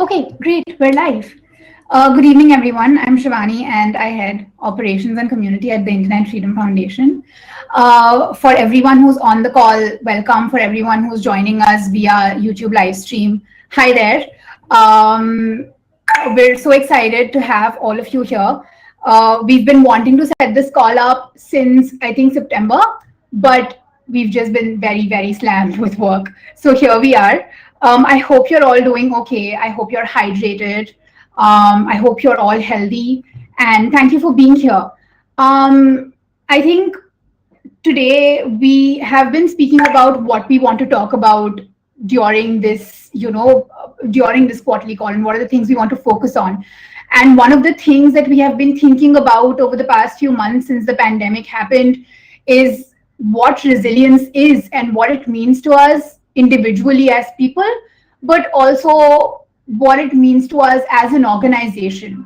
Okay, great. We're live. Good evening, everyone. I'm Shivani, and I head operations and community at the Internet Freedom Foundation. For everyone who's on the call, welcome. For everyone who's joining us via YouTube live stream, hi there. We're so excited to have all of you here. We've been wanting to set this call up since, I think, September, but we've just been very, very slammed with work. So here we are. I hope you're all doing okay. I hope you're hydrated. I hope you're all healthy. And thank you for being here. I think today we have been speaking about what we want to talk about during this, during this quarterly call, and what are the things we want to focus on. And one of the things that we have been thinking about over the past few months since the pandemic happened is what resilience is and what it means to us individually as people, but also what it means to us as an organization.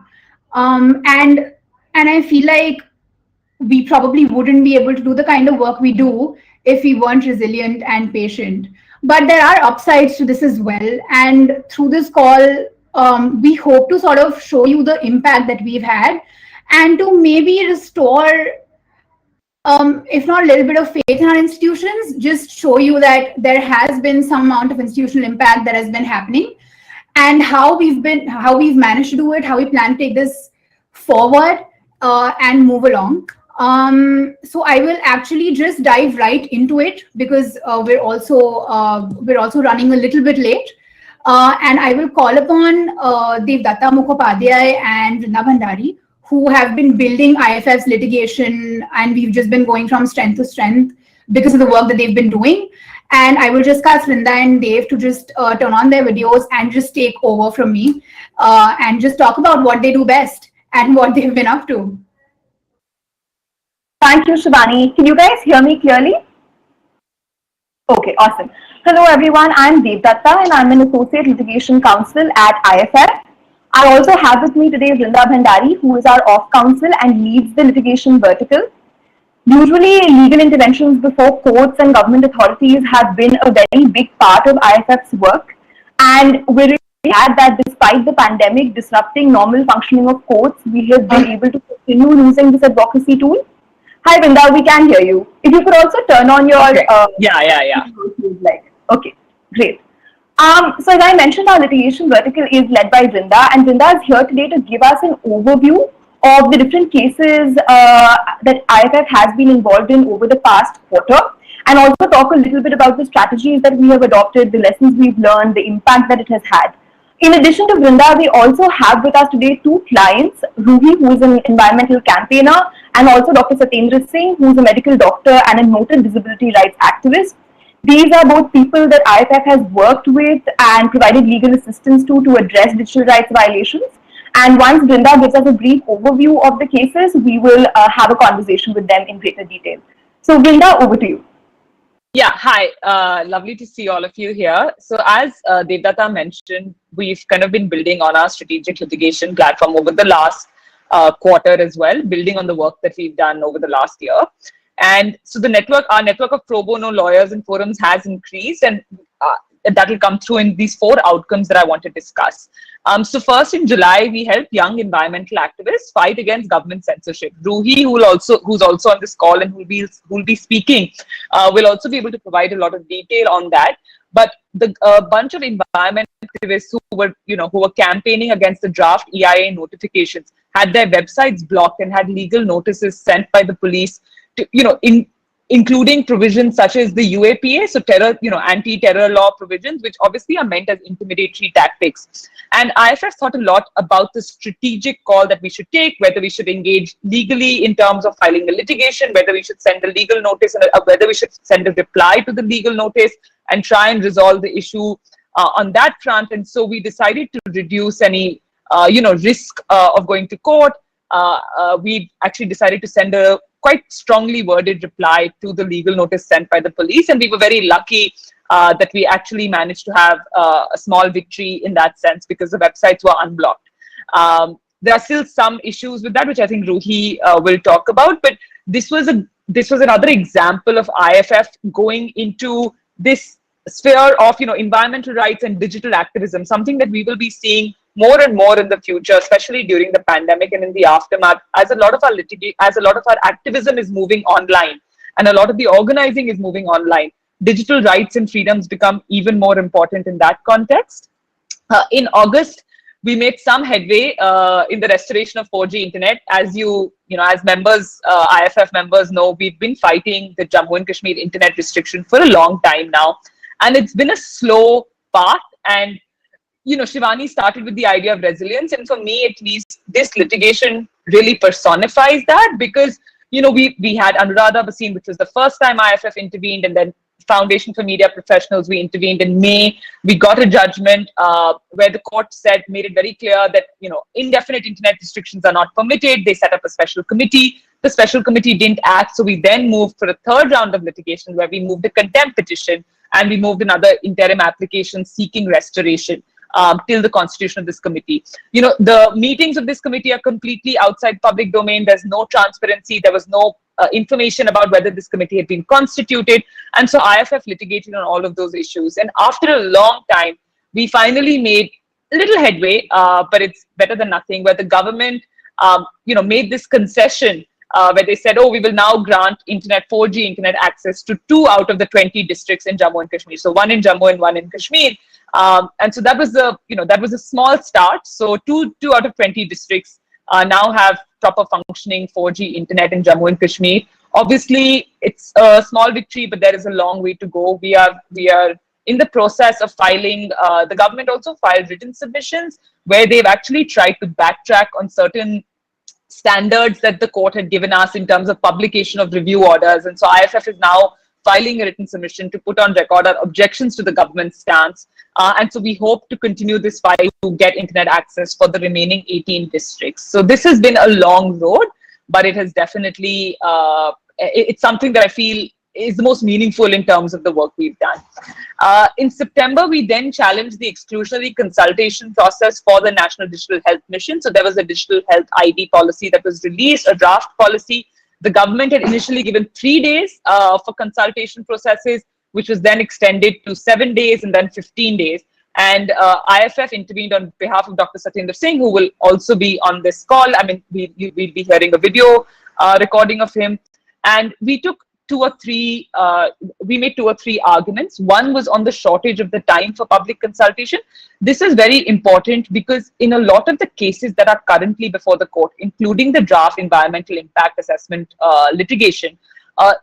And I feel like we probably wouldn't be able to do the kind of work we do if we weren't resilient and patient. But there are upsides to this as well. And through this call, we hope to sort of show you the impact that we've had and to maybe restore, if not a little bit of faith in our institutions, just show you that there has been some amount of institutional impact that has been happening, and how we've managed to do it, how we plan to take this forward and move along. So I will actually just dive right into it because we're also running a little bit late. And I will call upon Devdatta Mukhopadhyay and Vrinda Bhandari, who have been building IFF's litigation, and we've just been going from strength to strength because of the work that they've been doing. And I will just ask Vrinda and Dave to just turn on their videos and just take over from me and just talk about what they do best and what they've been up to. Thank you, Shivani. Can you guys hear me clearly? Okay, awesome. Hello, everyone. I'm Devdatta, and I'm an Associate Litigation Counsel at IFF. I also have with me today Vrinda Bhandari, who is our off counsel and leads the litigation vertical. Usually, legal interventions before courts and government authorities have been a very big part of IFF's work. And we're really glad that despite the pandemic disrupting normal functioning of courts, we have been able to continue using this advocacy tool. Hi, Vrinda, we can hear you. If you could also turn on your... Okay, great. So as I mentioned, our litigation vertical is led by Vrinda, and Vrinda is here today to give us an overview of the different cases that IFF has been involved in over the past quarter, and also talk a little bit about the strategies that we have adopted, the lessons we've learned, the impact that it has had. In addition to Vrinda, we also have with us today two clients, Ruhi, who is an environmental campaigner, and also Dr. Satendra Singh, who is a medical doctor and a noted disability rights activist. These are both people that IFF has worked with and provided legal assistance to address digital rights violations. And once Vrinda gives us a brief overview of the cases, we will have a conversation with them in greater detail. So Vrinda, over to you. Yeah, hi. Lovely to see all of you here. So as Devdatta mentioned, we've kind of been building on our strategic litigation platform over the last quarter as well, building on the work that we've done over the last year. And so our network of pro bono lawyers and forums has increased, and that will come through in these 4 outcomes that I want to discuss. So first, in July, we helped young environmental activists fight against government censorship. Ruhi, who's also on this call and who'll be speaking, will also be able to provide a lot of detail on that. But a bunch of environmental activists who were campaigning against the draft EIA notifications had their websites blocked and had legal notices sent by the police to, including provisions such as the UAPA, so anti-terror law provisions, which obviously are meant as intimidatory tactics. And IFF thought a lot about the strategic call that we should take, whether we should engage legally in terms of filing a litigation, whether we should send a legal notice, and whether we should send a reply to the legal notice and try and resolve the issue on that front. And so we decided to reduce any, risk of going to court. We actually decided to send a quite strongly worded reply to the legal notice sent by the police. And we were very lucky that we actually managed to have a small victory in that sense because the websites were unblocked. There are still some issues with that, which I think Ruhi will talk about. But this was another example of IFF going into this sphere of environmental rights and digital activism, something that we will be seeing more and more in the future, especially during the pandemic and in the aftermath, as a lot of our activism is moving online and a lot of the organizing is moving online. Digital rights and freedoms become even more important in that context. In August, we made some headway in the restoration of 4G internet. As as members, IFF members know, we've been fighting the Jammu and Kashmir internet restriction for a long time now, and it's been a slow path. And Shivani started with the idea of resilience, and for me, at least, this litigation really personifies that, because we had Anuradha Bhasin, which was the first time IFF intervened, and then Foundation for Media Professionals, we intervened in May. We got a judgment where the court made it very clear that indefinite internet restrictions are not permitted. They set up a special committee. The special committee didn't act, so we then moved for a third round of litigation where we moved a contempt petition, and we moved another interim application seeking restoration till the constitution of this committee. The meetings of this committee are completely outside public domain. There's no transparency. There was no information about whether this committee had been constituted. And so IFF litigated on all of those issues. And after a long time, we finally made a little headway, but it's better than nothing, where the government, made this concession where they said, oh, we will now grant 4G internet access to 2 out of the 20 districts in Jammu and Kashmir. So 1 in Jammu and 1 in Kashmir. And so that was a small start. So 2 out of 20 districts now have proper functioning 4G internet in Jammu and Kashmir. Obviously, it's a small victory, but there is a long way to go. We are in the process of filing. The government also filed written submissions where they've actually tried to backtrack on certain standards that the court had given us in terms of publication of review orders. And so IFF is now filing a written submission to put on record our objections to the government's stance. And so we hope to continue this fight to get internet access for the remaining 18 districts. So this has been a long road, but it has definitely, it's something that I feel is the most meaningful in terms of the work we've done. In September, we then challenged the exclusionary consultation process for the National Digital Health Mission. So there was a digital health ID policy that was released, a draft policy. The government had initially given 3 days for consultation processes, which was then extended to 7 days and then 15 days. And IFF intervened on behalf of Dr. Satyendra Singh, who will also be on this call. I mean, we'll be hearing a video recording of him. And we took we made 2 or 3 arguments. One was on the shortage of the time for public consultation. This is very important because in a lot of the cases that are currently before the court, including the draft environmental impact assessment litigation,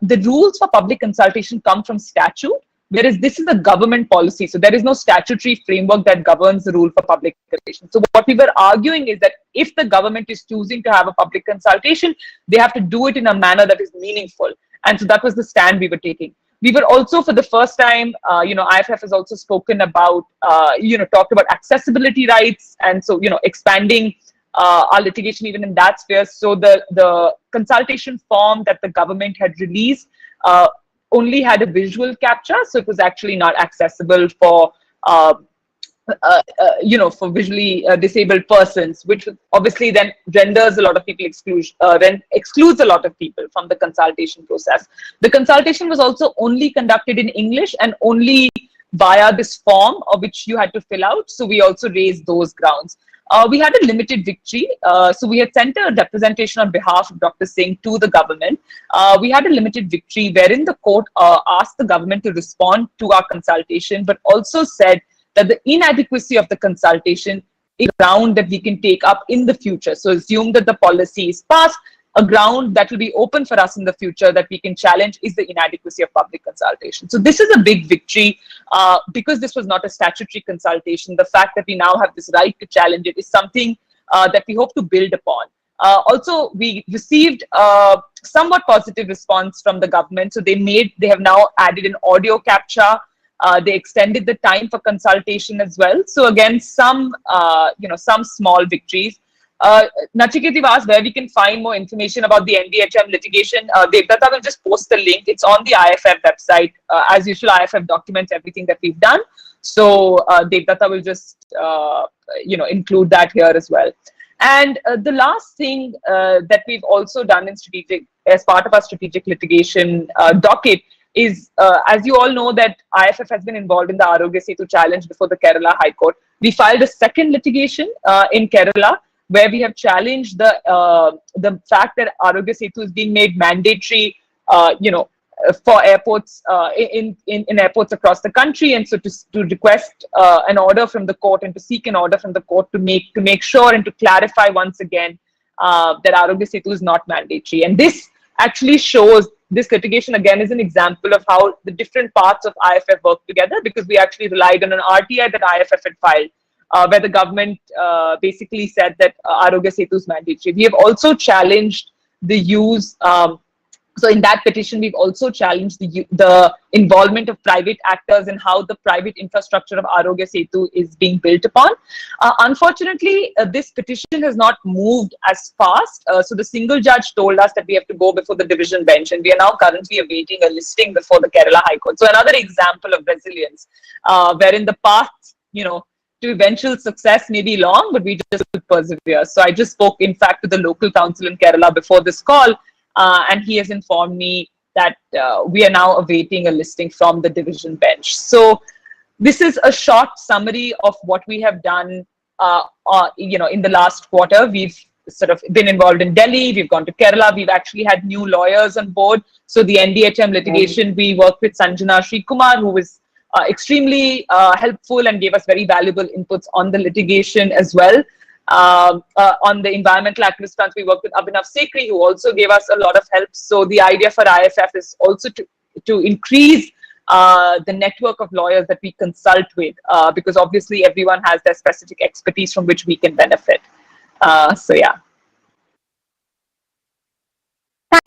the rules for public consultation come from statute, whereas this is a government policy. So there is no statutory framework that governs the rule for public consultation. So what we were arguing is that if the government is choosing to have a public consultation, they have to do it in a manner that is meaningful. And so that was the stand we were taking. We were also, for the first time, IFF has also spoken about, talked about accessibility rights. And so, expanding our litigation even in that sphere. So the consultation form that the government had released only had a visual capture. So it was actually not accessible for, for visually disabled persons, which obviously then renders a lot of people excludes a lot of people from the consultation process. The consultation was also only conducted in English and only via this form of which you had to fill out. So we also raised those grounds. We had a limited victory. So we had sent a representation on behalf of Dr. Singh to the government. We had a limited victory wherein the court asked the government to respond to our consultation, but also said that the inadequacy of the consultation is a ground that we can take up in the future. So assume that the policy is passed, a ground that will be open for us in the future that we can challenge is the inadequacy of public consultation. So this is a big victory because this was not a statutory consultation. The fact that we now have this right to challenge it is something that we hope to build upon. Also, we received somewhat positive response from the government. So they have now added an audio capture. They extended the time for consultation as well. So again, some small victories. Nachikeet asked where we can find more information about the NDHM litigation. Devdatta will just post the link. It's on the IFF website. As usual, IFF documents everything that we've done. So Devdatta will just include that here as well. And the last thing that we've also done in as part of our strategic litigation docket, is, as you all know, that IFF has been involved in the Arogya Setu challenge before the Kerala High Court. We filed a second litigation in Kerala where we have challenged the fact that Arogya Setu is being made mandatory, for airports in airports across the country, and so to request an order from the court and to seek an order from the court to make sure and to clarify once again that Arogya Setu is not mandatory. And this actually shows, this litigation again is an example of how the different parts of IFF work together, because we actually relied on an RTI that IFF had filed, where the government basically said that Arogya Setu is mandatory. We have also challenged the use. So in that petition, we've also challenged the involvement of private actors and how the private infrastructure of Arogya Setu is being built upon. Unfortunately, this petition has not moved as fast. So the single judge told us that we have to go before the division bench, and we are now currently awaiting a listing before the Kerala High Court. So another example of resilience, where in the path, to eventual success may be long, but we just persevere. So I just spoke, in fact, to the local council in Kerala before this call, and he has informed me that we are now awaiting a listing from the division bench. So this is a short summary of what we have done, in the last quarter. We've sort of been involved in Delhi, we've gone to Kerala, we've actually had new lawyers on board. So the NDHM litigation, we worked with Sanjana Srikumar, who was extremely helpful and gave us very valuable inputs on the litigation as well. On the environmental activist front, we worked with Abhinav Sekri, who also gave us a lot of help. So the idea for IFF is also to increase the network of lawyers that we consult with, because obviously everyone has their specific expertise from which we can benefit. So yeah.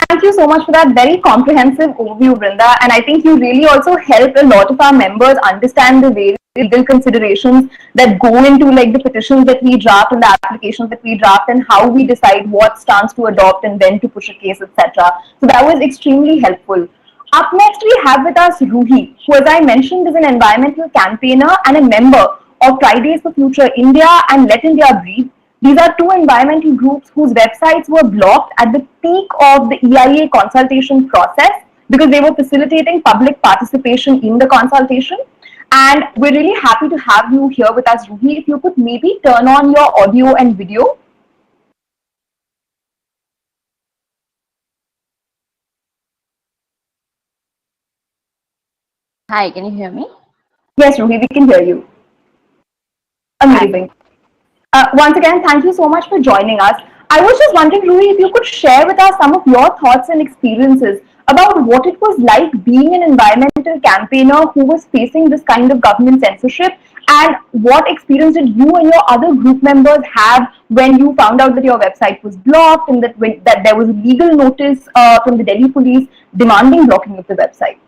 Thank you so much for that very comprehensive overview, Vrinda. And I think you really also helped a lot of our members understand the various legal considerations that go into like the petitions that we draft and the applications that we draft, and how we decide what stance to adopt and when to push a case, etc. So that was extremely helpful. Up next, we have with us Ruhi, who, as I mentioned, is an environmental campaigner and a member of Fridays for Future India and Let India Breathe. These are two environmental groups whose websites were blocked at the peak of the EIA consultation process because they were facilitating public participation in the consultation. And we're really happy to have you here with us, Ruhi. If you could maybe turn on your audio and video. Hi, can you hear me? Yes, Ruhi, we can hear you. Amazing. Once again, thank you so much for joining us. I was just wondering, Ruhi, if you could share with us some of your thoughts and experiences about what it was like being an environmental campaigner who was facing this kind of government censorship, and what experience did you and your other group members have when you found out that your website was blocked and that there was a legal notice from the Delhi police demanding blocking of the website?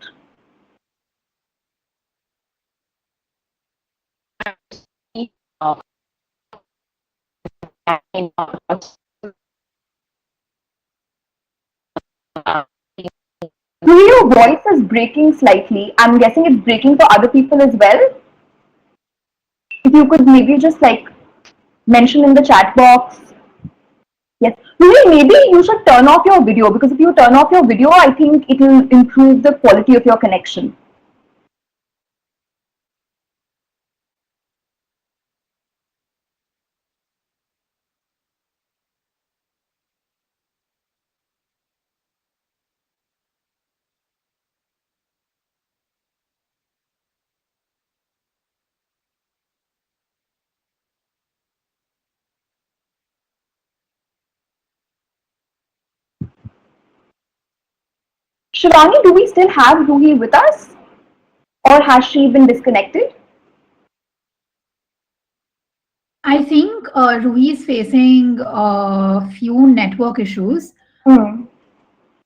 Your voice is breaking slightly. I'm guessing it's breaking for other people as well. If you could maybe just like mention in the chat box. Yes. Maybe you should turn off your video, because if you turn off your video, I think it will improve the quality of your connection. Shivani, do we still have Ruhi with us, or has she been disconnected? I think Ruhi is facing a few network issues.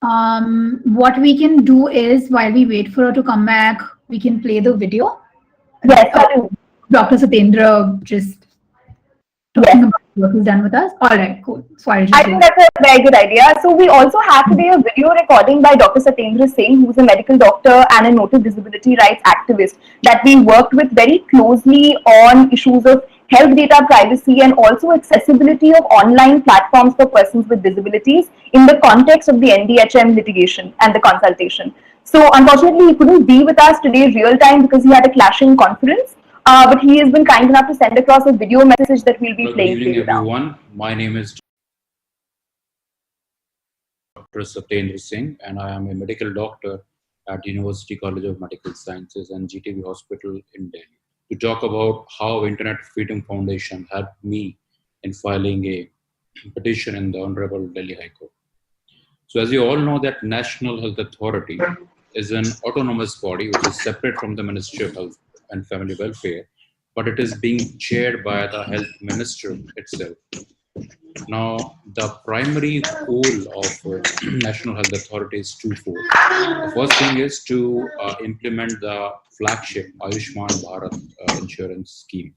What we can do is, while we wait for her to come back, we can play the video. Yes, Dr. Satendra just talking about what he's done with us. All right, cool. So I think that's a very good idea. So we also have today a video recording by Dr. Satendra Singh, who's a medical doctor and a noted disability rights activist, that we worked with very closely on issues of health data privacy and also accessibility of online platforms for persons with disabilities in the context of the NDHM litigation and the consultation. So unfortunately, he couldn't be with us today real time because he had a clashing conference. But he has been kind enough to send across a video message that we'll be Well, good playing for evening, you now. everyone. My name is Dr. Satyendra Singh, and I am a medical doctor at University College of Medical Sciences and GTV Hospital in Delhi. To talk about how Internet Freedom Foundation helped me in filing a petition in the Honorable Delhi High Court. So, as you all know, that National Health Authority is an autonomous body which is separate from the Ministry of Health and Family Welfare, but it is being chaired by the Health Minister itself. Now, the primary goal of National Health Authority is twofold. The first thing is to implement the flagship Ayushman Bharat insurance scheme.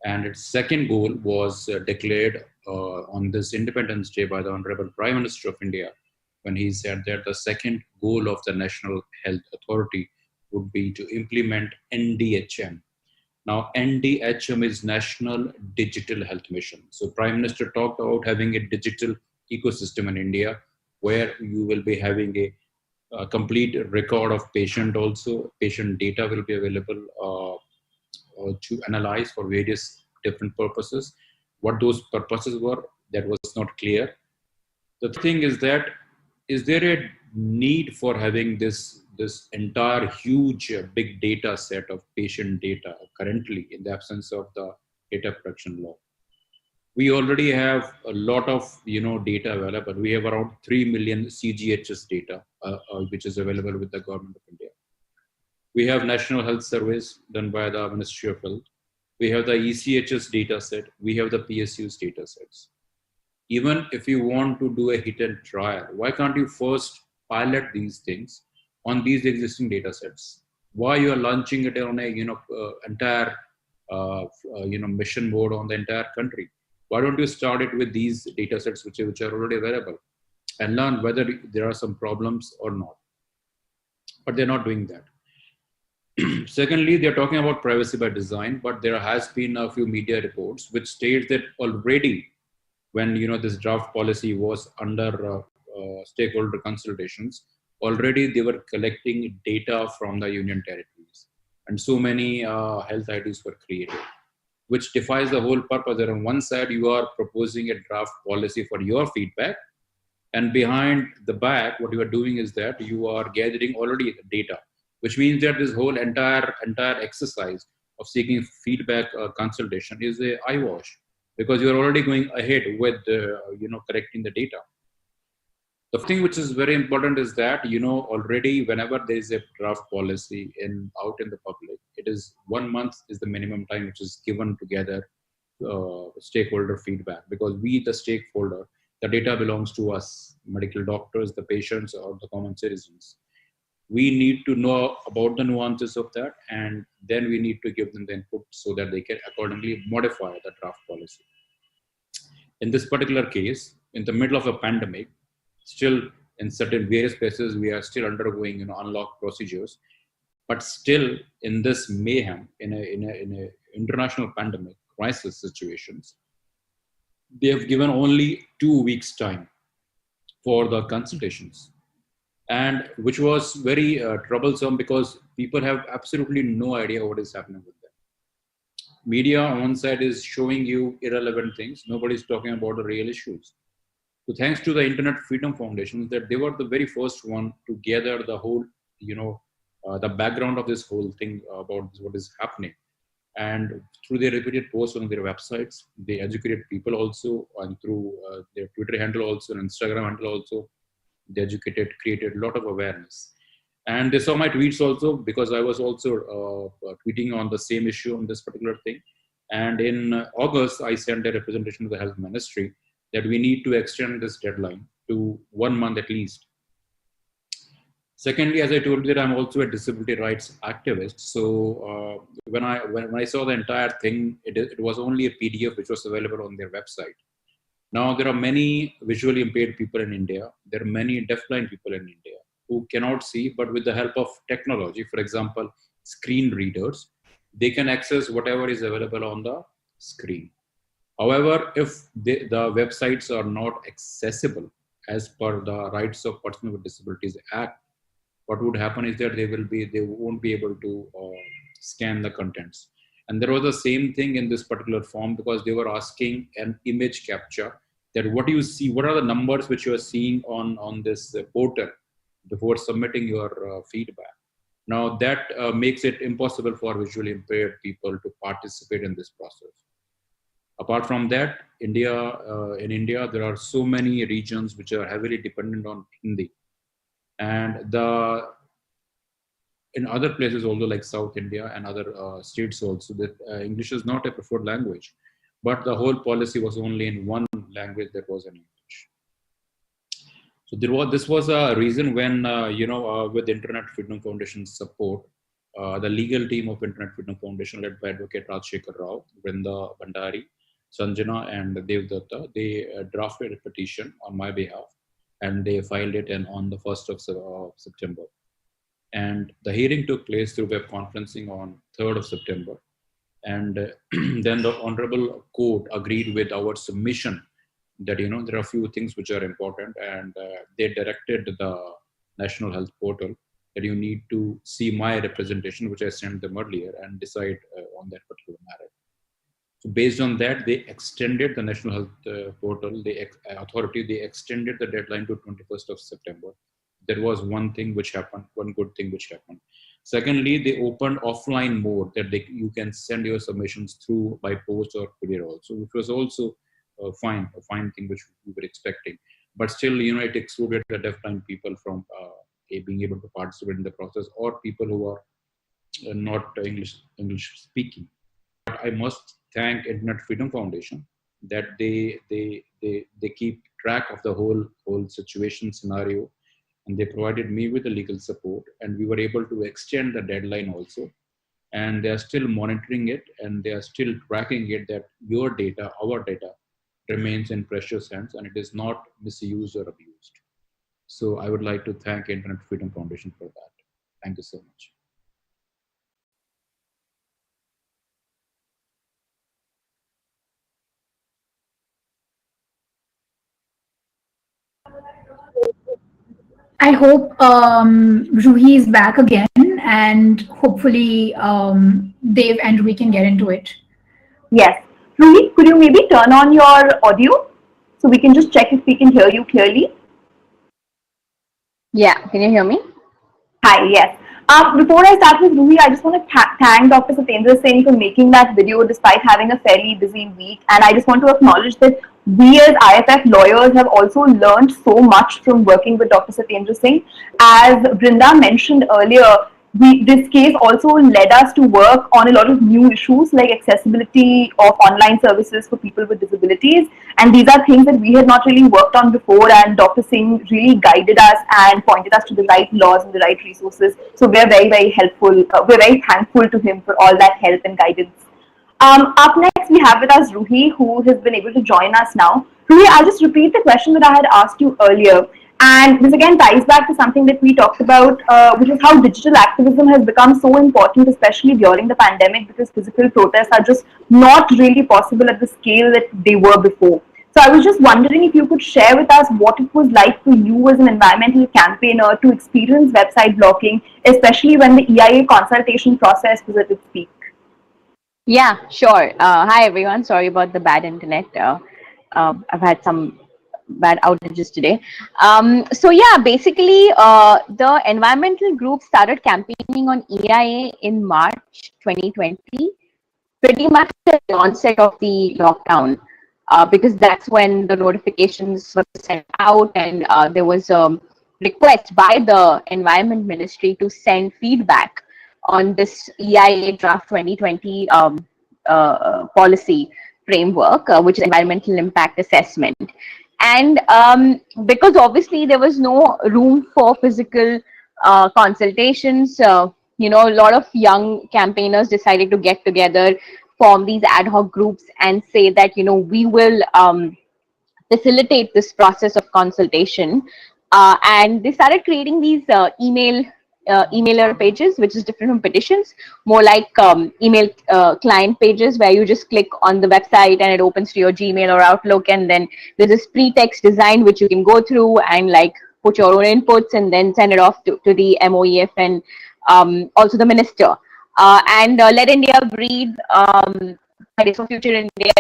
And its second goal was declared on this Independence Day by the Honorable Prime Minister of India, when he said that the second goal of the National Health Authority would be to implement NDHM. Now, NDHM is National Digital Health Mission. So Prime Minister talked about having a digital ecosystem in India where you will be having a complete record of patient also. Patient data will be available to analyze for various different purposes. What those purposes were, that was not clear. The thing is that, is there a need for having this entire huge big data set of patient data currently in the absence of the data protection law? We already have a lot of data available. We have around 3 million CGHS data which is available with the government of India. We have national health surveys done by the Ministry of Health. We have the ECHS data set. We have the PSU's data sets. Even if you want to do a hit and trial, why can't you first pilot these things on these existing data sets? Why you are launching it on a entire mission mode on the entire country? Why don't you start it with these data sets which are already available and learn whether there are some problems or not? But they're not doing that. Secondly, they're talking about privacy by design, but there has been a few media reports which states that already when this draft policy was under stakeholder consultations, already they were collecting data from the union territories, and so many health IDs were created, which defies the whole purpose. That on one side you are proposing a draft policy for your feedback, and behind the back what you are doing is that you are gathering already data, which means that this whole entire exercise of seeking feedback consultation is a eyewash, because you're already going ahead with correcting the data. The thing which is very important is that already whenever there is a draft policy out in the public, it is 1 month is the minimum time which is given to gather stakeholder feedback, because we, the stakeholder, the data belongs to us, medical doctors, the patients, or the common citizens. We need to know about the nuances of that, and then we need to give them the input so that they can accordingly modify the draft policy. In this particular case, in the middle of a pandemic, still in certain various places, we are still undergoing unlock procedures, but still in this mayhem, in a international pandemic crisis situations, they have given only 2 weeks time for the consultations, and which was very troublesome, because people have absolutely no idea what is happening with them. Media on one side is showing you irrelevant things. Nobody's talking about the real issues. So thanks to the Internet Freedom Foundation, that they were the very first one to gather the whole, the background of this whole thing about what is happening. And through their repeated posts on their websites, they educated people also, and through their Twitter handle also, and Instagram handle also, they created a lot of awareness. And they saw my tweets also, because I was also tweeting on the same issue on this particular thing. And in August, I sent a representation to the Health Ministry that we need to extend this deadline to 1 month at least. Secondly, as I told you, that I'm also a disability rights activist. So when I saw the entire thing, it was only a PDF which was available on their website. Now, there are many visually impaired people in India. There are many deafblind people in India who cannot see, but with the help of technology, for example, screen readers, they can access whatever is available on the screen. However, if the websites are not accessible as per the Rights of Persons with Disabilities Act, what would happen is that they won't be able to scan the contents. And there was the same thing in this particular form, because they were asking an image capture, that what do you see, what are the numbers which you are seeing on this portal before submitting your feedback. Now that makes it impossible for visually impaired people to participate in this process. Apart from that, in India, there are so many regions which are heavily dependent on Hindi. And in other places also, like South India and other states also, that English is not a preferred language. But the whole policy was only in one language, that was in English. So this was a reason when, with Internet Freedom Foundation's support, the legal team of Internet Freedom Foundation, led by Advocate Rajshekhar Rao, Vrinda Bhandari, Sanjana, and Devdatta, they drafted a petition on my behalf, and they filed it on the 1st of September. And the hearing took place through web conferencing on 3rd of September. And then the Honorable Court agreed with our submission that, there are a few things which are important, and they directed the National Health Portal that you need to see my representation, which I sent them earlier, and decide on that particular matter. So based on that, they extended the National Health Portal, they extended the deadline to 21st of September. There was one thing which happened, one good thing which happened. Secondly, they opened offline mode that you can send your submissions through by post or courier also, which was also a fine thing which we were expecting. But still, it excluded the deafblind people from being able to participate in the process, or people who are not English speaking. But I must thank Internet Freedom Foundation that they keep track of the whole situation scenario, and they provided me with the legal support, and we were able to extend the deadline also. And they are still monitoring it, and they are still tracking it, that your data, our data, remains in precious hands and it is not misused or abused. So I would like to thank Internet Freedom Foundation for that. Thank you so much. I hope Ruhi is back again, and hopefully Dev and Ruhi can get into it. Yes. Ruhi, could you maybe turn on your audio so we can just check if we can hear you clearly? Yeah, can you hear me? Hi, yes. Before I start with Ruhi, I just want to thank Dr. Satyendra Singh for making that video despite having a fairly busy week. And I just want to acknowledge that we as IFF lawyers have also learned so much from working with Dr. Satyendra Singh. As Brinda mentioned earlier, this case also led us to work on a lot of new issues like accessibility of online services for people with disabilities. And these are things that we had not really worked on before, and Dr. Singh really guided us and pointed us to the right laws and the right resources. So we're very, very helpful. We're very thankful to him for all that help and guidance. Up next, we have with us Ruhi, who has been able to join us now. Ruhi, I'll just repeat the question that I had asked you earlier. And this again ties back to something that we talked about, which is how digital activism has become so important, especially during the pandemic, because physical protests are just not really possible at the scale that they were before. So I was just wondering if you could share with us what it was like for you as an environmental campaigner to experience website blocking, especially when the EIA consultation process was at its peak. Yeah, sure. Hi, everyone. Sorry about the bad internet. I've had some bad outages today. So yeah, basically the environmental group started campaigning on EIA in March 2020, pretty much at the onset of the lockdown, because that's when the notifications were sent out, and there was a request by the Environment Ministry to send feedback on this EIA draft 2020 policy framework, which is environmental impact assessment. And because obviously there was no room for physical consultations, a lot of young campaigners decided to get together, form these ad hoc groups, and say that, we will facilitate this process of consultation. And they started creating these emailer pages, which is different from petitions, more like email client pages where you just click on the website and it opens to your Gmail or Outlook, and then there's this pre-text design which you can go through and put your own inputs and then send it off to the MOEF and also the minister. Let India Breathe, Fridays for Future India,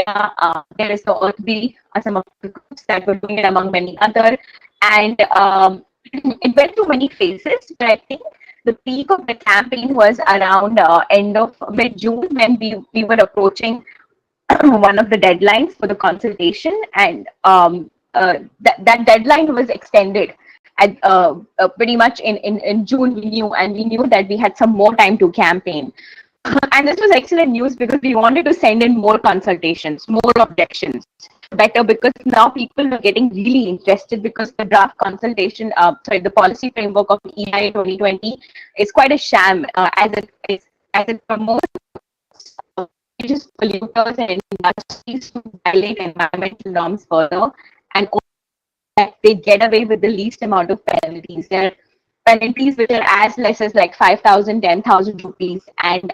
there is the Earth Day, some of the groups that were doing it among many other. And it went through many phases, but I think the peak of the campaign was around end of mid-June when we were approaching one of the deadlines for the consultation, and that deadline was extended at pretty much in June. We knew that we had some more time to campaign. And this was excellent news because we wanted to send in more consultations, more objections, better, because now people are getting really interested because the draft consultation, the policy framework of EIA 2020 is quite a sham, as it promotes just polluters and industries to violate environmental norms further, and that they get away with the least amount of penalties. There are penalties which are as less as like 5,000, 10,000 rupees, and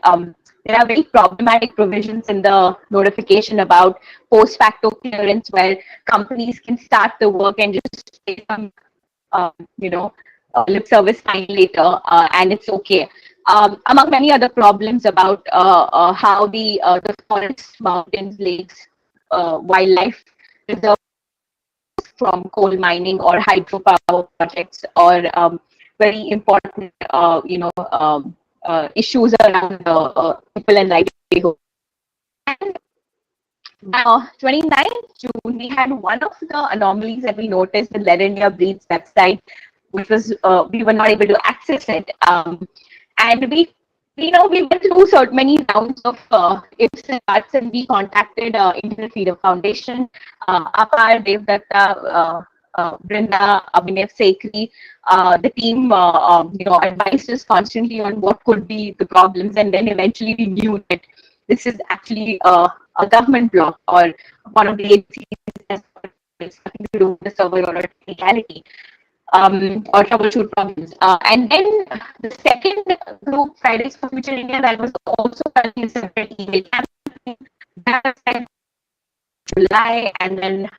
there are very problematic provisions in the notification about post facto clearance, where companies can start the work and just take some, lip service fine later, and it's okay. Among many other problems about how the forests, mountains, lakes, wildlife reserve from coal mining or hydropower projects, or very important, issues around people and livelihood. And 29th June, we had one of the anomalies that we noticed in Let India Breathes website, which was we were not able to access it, and we went through so many rounds of ifs and buts, and we contacted Internet Freedom Foundation, Apar, Devdatta, Brinda, Abhinav Sekri. The team, advised us constantly on what could be the problems, and then eventually we knew that this is actually a government block or one of the agencies that has nothing to do with the server or legality. Or troubleshoot problems. And then the second group, Fridays for Future India, that was also running a separate email campaign. That was in July, and then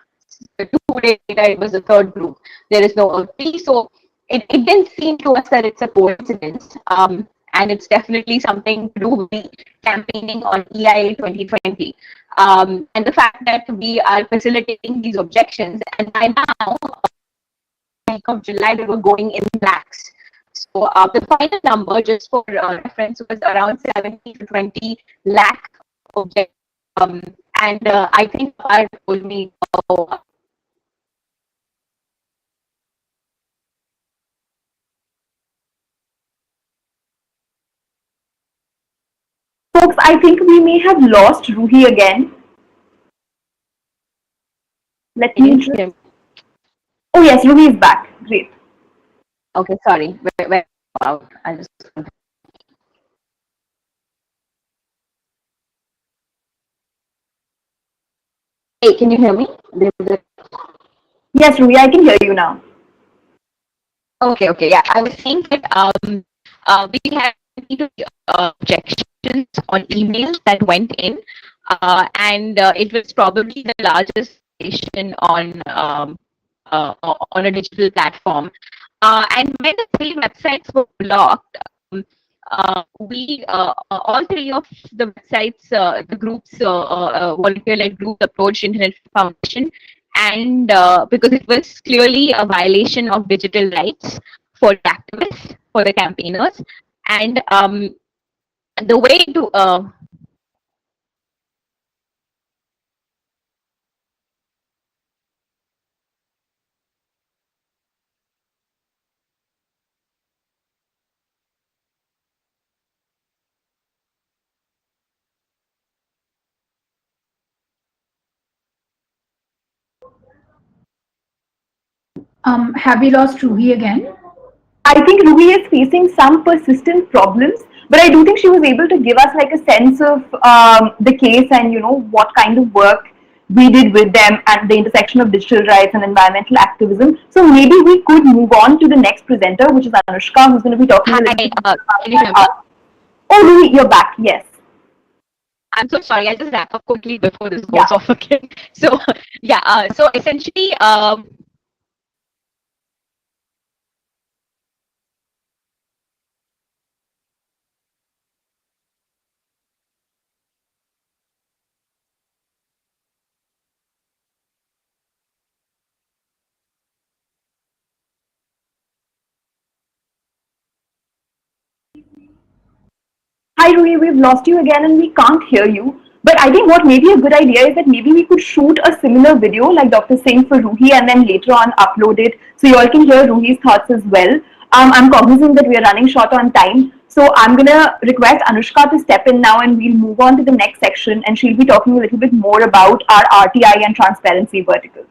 2 days later, it was the third group. There is no OT, so it didn't seem to us that it's a coincidence. And it's definitely something to do with the campaigning on EIA 2020. And the fact that we are facilitating these objections, and by now, of July, they were going in lakhs. So the final number, just for reference, was around 70 to 20 lakh objects. And I think our told me. Folks, I think we may have lost Ruhi again. Let me. Oh yes, Ruhi is back. Great. Okay, sorry. Where out? I just. Hey, can you hear me? Yes, Ruhi, I can hear you now. Okay, yeah. I was saying that we had objections on emails that went in, and it was probably the largest station on a digital platform. And when the 3 websites were blocked, we all 3 of the websites, the groups, volunteer-led groups, approached Internet Foundation, and because it was clearly a violation of digital rights for the activists, for the campaigners, and the way to Have we lost Ruhi again? I think Ruhi is facing some persistent problems, but I do think she was able to give us like a sense of the case and what kind of work we did with them at the intersection of digital rights and environmental activism. So maybe we could move on to the next presenter, which is Anushka, who's going to be talking a little bit can you hear me? Oh, Ruhi, you're back. Yes. I'm so sorry. I'll just wrap up quickly before this goes off again. So, so essentially, Hi Ruhi, we've lost you again and we can't hear you. But I think what may be a good idea is that maybe we could shoot a similar video like Dr. Singh for Ruhi and then later on upload it so you all can hear Ruhi's thoughts as well. I'm cognizant that we are running short on time. So I'm going to request Anushka to step in now and we'll move on to the next section and she'll be talking a little bit more about our RTI and transparency vertical.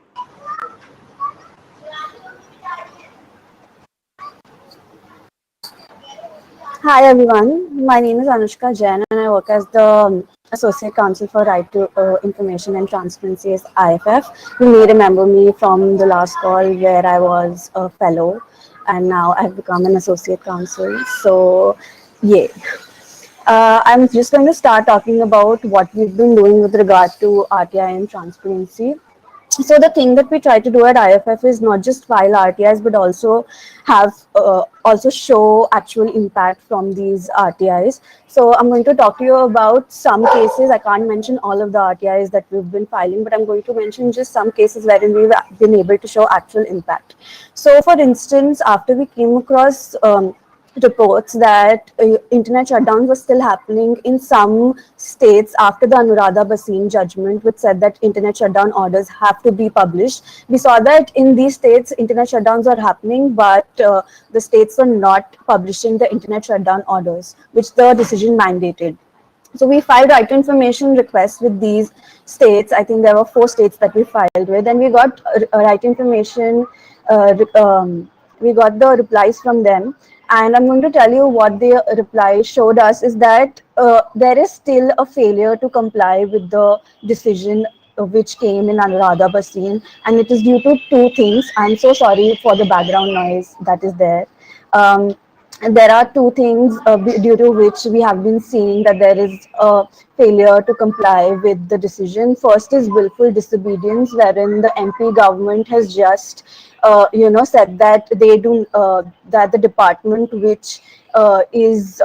Hi everyone, my name is Anushka Jain and I work as the Associate Counsel for Right to Information and Transparency as IFF. You may remember me from the last call where I was a fellow and now I've become an Associate Counsel. So, yeah. I'm just going to start talking about what we've been doing with regard to RTI and transparency. So the thing that we try to do at IFF is not just file RTIs, but also have also show actual impact from these RTIs. So I'm going to talk to you about some cases. I can't mention all of the RTIs that we've been filing, but I'm going to mention just some cases wherein we've been able to show actual impact. So for instance, after we came across reports that internet shutdowns were still happening in some states after the Anuradha Bhasin judgment, which said that internet shutdown orders have to be published. We saw that in these states, internet shutdowns are happening, but the states were not publishing the internet shutdown orders, which the decision mandated. So we filed right to information requests with these states. I think there were 4 states that we filed with, and we got right information. We got the replies from them. And I'm going to tell you what the reply showed us is that there is still a failure to comply with the decision which came in Anuradha Bhasin, and it is due to 2 things. I'm so sorry for the background noise that is there. There are 2 things due to which we have been seeing that there is a failure to comply with the decision. First is willful disobedience, wherein the MP government has just said that they do that the department which is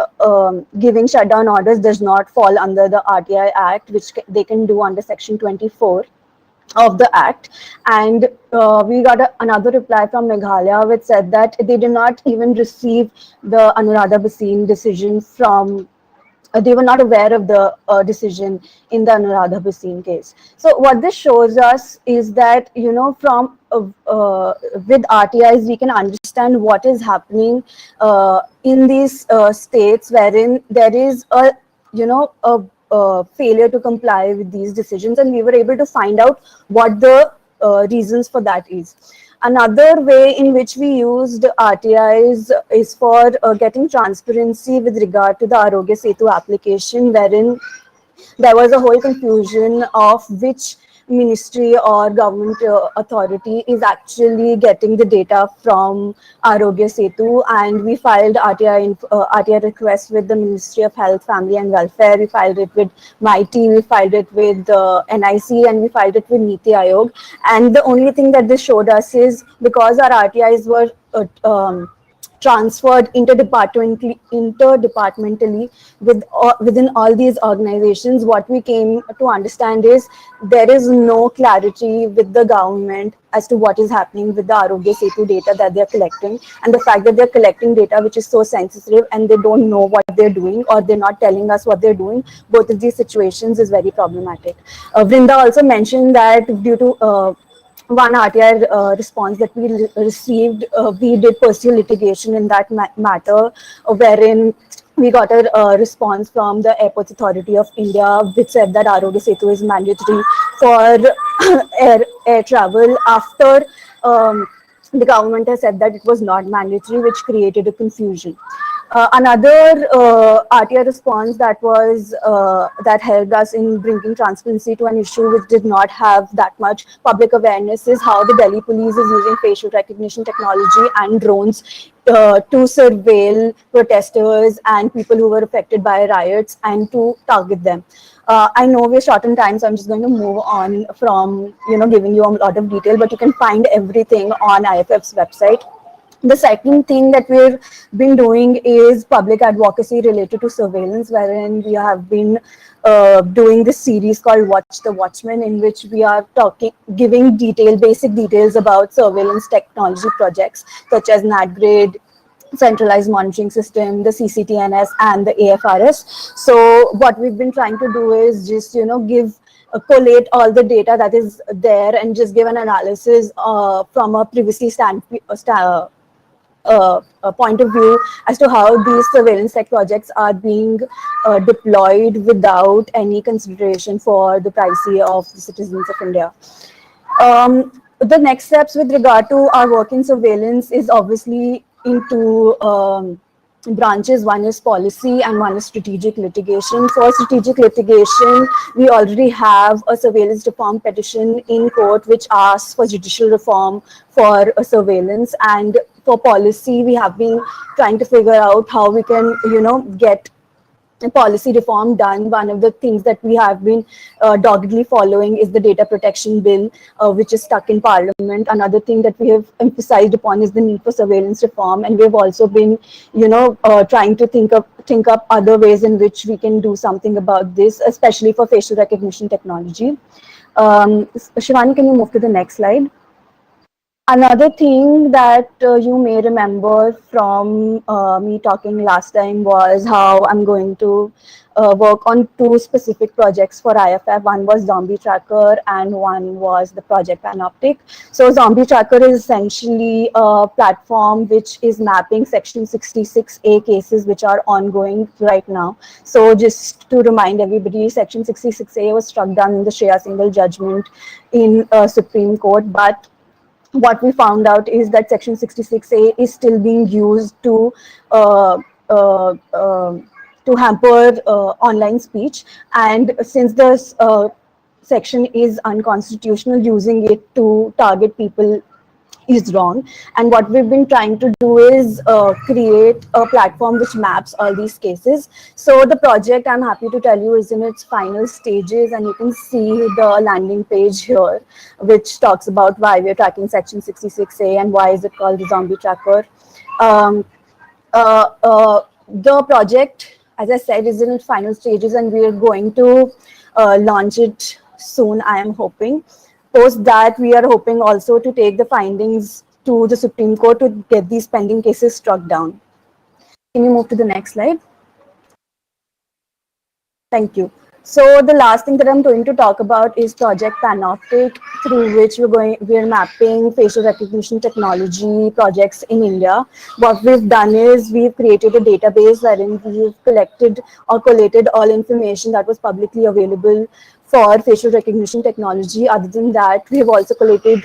giving shutdown orders does not fall under the RTI Act, which they can do under Section 24 of the act. And we got another reply from Meghalaya which said that they did not even receive the Anuradha Bhasin decision from they were not aware of the decision in the Anuradha Bhasin case. So what this shows us is that, from with RTIs, we can understand what is happening in these states wherein there is a, failure to comply with these decisions, and we were able to find out what the reasons for that is. Another way in which we used RTIs is for getting transparency with regard to the Arogya Setu application, wherein there was a whole confusion of which ministry or government authority is actually getting the data from Arogya Setu, and we filed RTI requests with the Ministry of Health, Family and Welfare. We filed it with MIT, we filed it with NIC, and we filed it with Niti Aayog. And the only thing that this showed us is because our RTIs were transferred interdepartmentally within all these organizations, what we came to understand is there is no clarity with the government as to what is happening with the Arogya Setu data that they're collecting, and the fact that they're collecting data which is so sensitive and they don't know what they're doing, or they're not telling us what they're doing. Both of these situations is very problematic. Vrinda also mentioned that due to one RTI response that we received, we did pursue litigation in that matter, wherein we got a response from the Airports Authority of India, which said that Arogya Setu is mandatory for air travel after the government has said that it was not mandatory, which created a confusion. Another RTI response that was that helped us in bringing transparency to an issue which did not have that much public awareness is how the Delhi police is using facial recognition technology and drones to surveil protesters and people who were affected by riots and to target them. I know we're short on time, so I'm just going to move on from giving you a lot of detail, but you can find everything on IFF's website. The second thing that we've been doing is public advocacy related to surveillance, wherein we have been doing this series called Watch the Watchman, in which we are giving basic details about surveillance technology projects such as NatGrid, centralized monitoring system, the CCTNS and the AFRS. So what we've been trying to do is just, collate all the data that is there and just give an analysis from a privacy point of view as to how these surveillance tech projects are being deployed without any consideration for the privacy of the citizens of India. The next steps with regard to our work in surveillance is obviously into branches. One is policy and one is strategic litigation. For strategic litigation, we already have a surveillance reform petition in court which asks for judicial reform for surveillance. And for policy, we have been trying to figure out how we can, get policy reform done. One of the things that we have been doggedly following is the data protection bill, which is stuck in Parliament. Another thing that we have emphasized upon is the need for surveillance reform, and we've also been, trying to think up other ways in which we can do something about this, especially for facial recognition technology. Shivani, can you move to the next slide? Another thing that you may remember from me talking last time was how I'm going to work on two specific projects for IFF. One was Zombie Tracker and one was the Project Panoptic. So Zombie Tracker is essentially a platform which is mapping Section 66A cases which are ongoing right now. So just to remind everybody, Section 66A was struck down in the Shreya Singhal judgment in Supreme Court, but what we found out is that Section 66A is still being used to hamper online speech, and since this section is unconstitutional, using it to target people is wrong. And what we've been trying to do is create a platform which maps all these cases. So the project, I'm happy to tell you, is in its final stages, and you can see the landing page here, which talks about why we're tracking Section 66A and why is it called the Zombie Tracker. The project, as I said, is in its final stages, and we are going to launch it soon, I am hoping. Post that, we are hoping also to take the findings to the Supreme Court to get these pending cases struck down. Can you move to the next slide? Thank you. So the last thing that I'm going to talk about is Project Panoptic, through which we're mapping facial recognition technology projects in India. What we've done is we've created a database wherein we've collected or collated all information that was publicly available for facial recognition technology. Other than that, we have also collated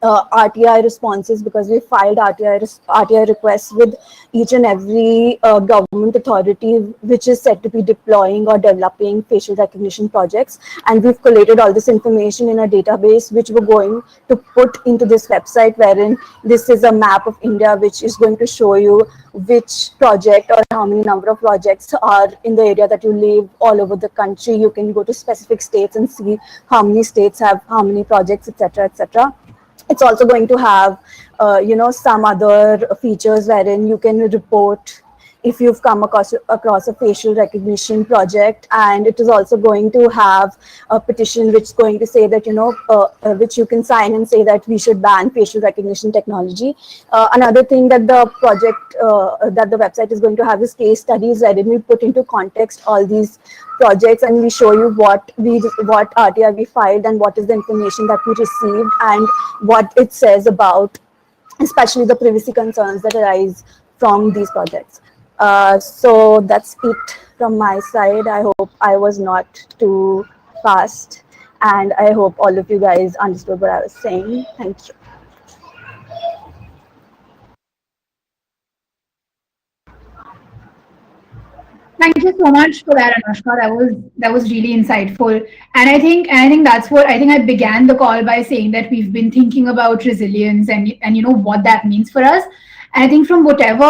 RTI responses, because we filed RTI requests with each and every government authority which is said to be deploying or developing facial recognition projects. And we've collated all this information in a database which we're going to put into this website, wherein this is a map of India which is going to show you which project or how many number of projects are in the area that you live all over the country. You can go to specific states and see how many states have how many projects, etc., etc. It's also going to have, some other features wherein you can report if you've come across a facial recognition project, and it is also going to have a petition which is going to say that, which you can sign and say that we should ban facial recognition technology. Another thing that the project, that the website is going to have is case studies, wherein we put into context all these projects and we show you what RTI we filed and what is the information that we received and what it says about especially the privacy concerns that arise from these projects. So that's it from my side. I hope I was not too fast, and I hope all of you guys understood what I was saying. Thank you. Thank you so much for that, Anushka. That was really insightful. And I think that's what I began the call by saying, that we've been thinking about resilience and what that means for us. And I think from whatever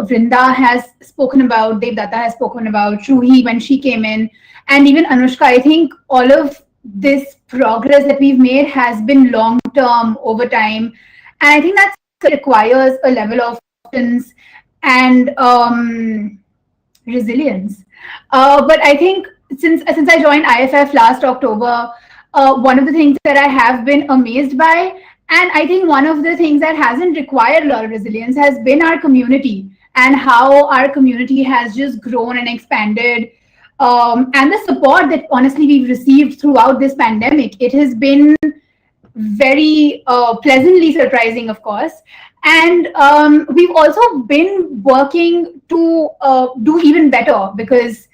Vrinda has spoken about, Devdatta has spoken about, Ruhi when she came in, and even Anushka, I think all of this progress that we've made has been long term, over time. And I think that requires a level of patience and resilience. But I think since I joined IFF last October, one of the things that I have been amazed by And I think one of the things that hasn't required a lot of resilience has been our community, and how our community has just grown and expanded. And the support that honestly we've received throughout this pandemic, it has been very pleasantly surprising, of course. And we've also been working to do even better, because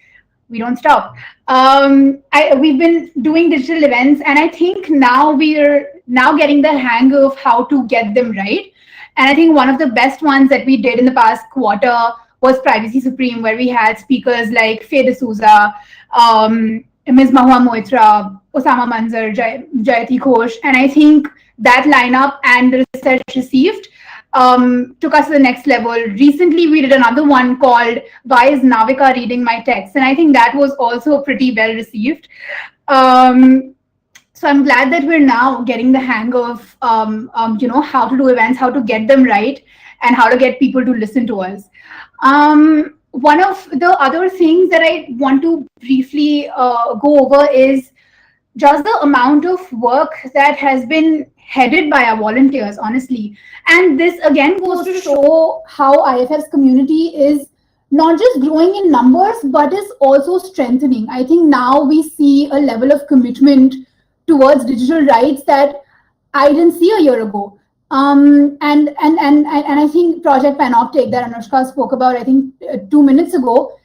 we don't stop. We've been doing digital events, and I think now we're now getting the hang of how to get them right. And I think one of the best ones that we did in the past quarter was Privacy Supreme, where we had speakers like Faye D'Souza, Ms. Mahua Moitra, Osama Manzar, Jayati Ghosh. And I think that lineup and the research received took us to the next level. Recently, we did another one called Why is Navika Reading My Text? And I think that was also pretty well received. So I'm glad that we're now getting the hang of, how to do events, how to get them right, and how to get people to listen to us. One of the other things that I want to briefly go over is just the amount of work that has been headed by our volunteers, honestly. And this again goes to show how IFF's community is not just growing in numbers, but is also strengthening. I think now we see a level of commitment towards digital rights that I didn't see a year ago. And I think Project Panoptic that Anushka spoke about, I think 2 minutes ago,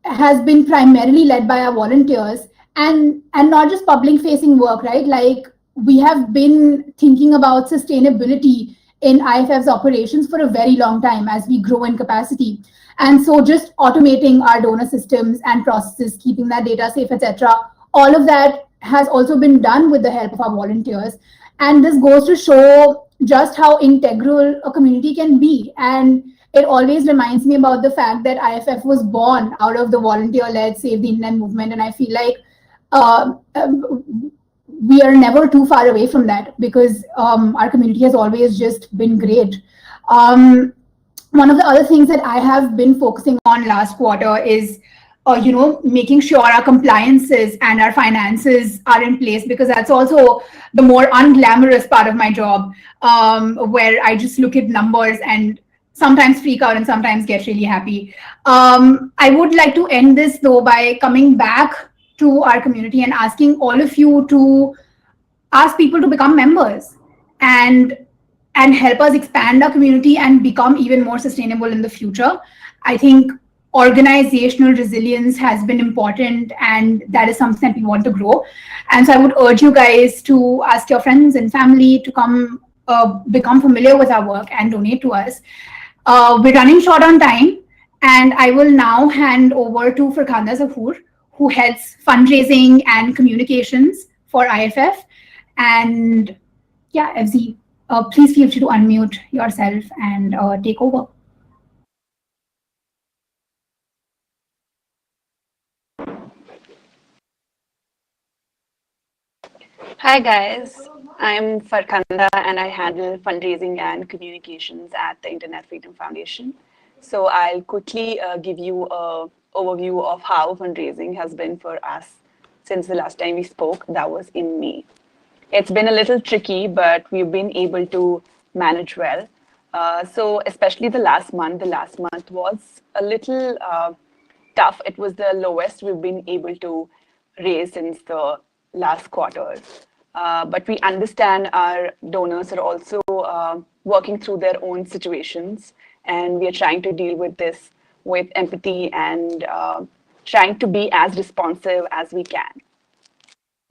has been primarily led by our volunteers, and not just public facing work, right? Like, we have been thinking about sustainability in IFF's operations for a very long time as we grow in capacity. And so just automating our donor systems and processes, keeping that data safe, etc., all of that has also been done with the help of our volunteers. And this goes to show just how integral a community can be. And it always reminds me about the fact that IFF was born out of the volunteer-led Save the Internet movement. And I feel like we are never too far away from that, because our community has always just been great. One of the other things that I have been focusing on last quarter is making sure our compliances and our finances are in place, because that's also the more unglamorous part of my job, where I just look at numbers and sometimes freak out and sometimes get really happy. I would like to end this though by coming back to our community and asking all of you to ask people to become members and help us expand our community and become even more sustainable in the future. I think organizational resilience has been important, and that is something that we want to grow. And so I would urge you guys to ask your friends and family to come become familiar with our work and donate to us. We're running short on time, and I will now hand over to Farkhanda Zahoor, who heads fundraising and communications for IFF. And yeah, FZ, please feel free to unmute yourself and take over. Hi guys, I'm Farkhanda and I handle fundraising and communications at the Internet Freedom Foundation. So I'll quickly give you an overview of how fundraising has been for us since the last time we spoke. That was in May. It's been a little tricky, but we've been able to manage well. So especially the last month was a little tough. It was the lowest we've been able to raise since the last quarter. But we understand our donors are also working through their own situations, and we are trying to deal with this with empathy and trying to be as responsive as we can.